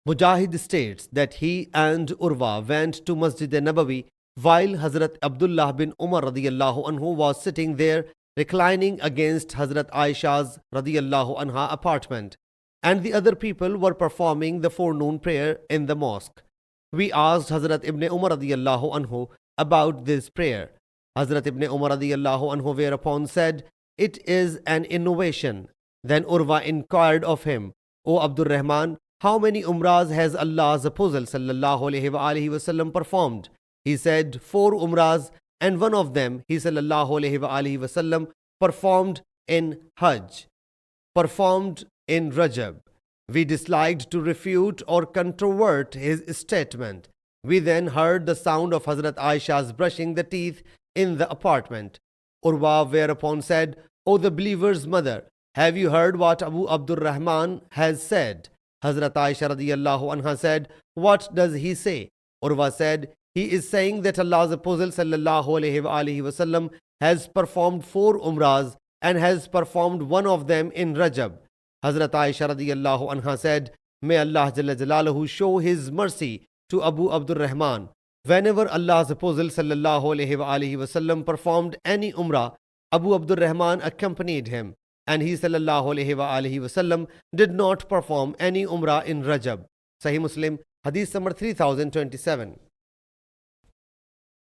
Mujahid states that he and Urwa went to Masjid Nabawi while Hazrat Abdullah bin Umar radiyallahu anhu was sitting there reclining against Hazrat Aisha's radiyallahu anha apartment, and the other people were performing the forenoon prayer in the mosque. We asked Hazrat Ibn Umar radiyallahu anhu about this prayer. Hazrat Ibn Umar radiyallahu anhu whereupon said, "It is an innovation." Then Urwa inquired of him, "O Abdur Rahman, how many umrahs has Allah's Apostle sallallahu alaihi wasallam performed?" He said, "4 umrahs, and one of them he sallallahu alaihi wasallam performed in Hajj, performed in Rajab." We disliked to refute or controvert his statement. We then heard the sound of Hazrat Aisha's brushing the teeth in the apartment. Urwa whereupon said, "O the believer's mother, have you heard what Abu Abdur Rahman has said?" Hazrat Aisha radiyallahu anha said, "What does he say?" Urwa said, "He is saying that Allah's Apostle sallallahu alaihi wasallam has performed 4 umrahs and has performed one of them in Rajab." Hazrat Aisha radiyallahu anha said, "May Allah Jalla Jalaluhu show His mercy to Abu Abdur Rahman. Whenever Allah's Apostle sallallahu alaihi wasallam performed any umrah, Abu Abdur Rahman accompanied him, and he sallallahu alaihi wasallam did not perform any umrah in Rajab." Sahih Muslim Hadith number 3027.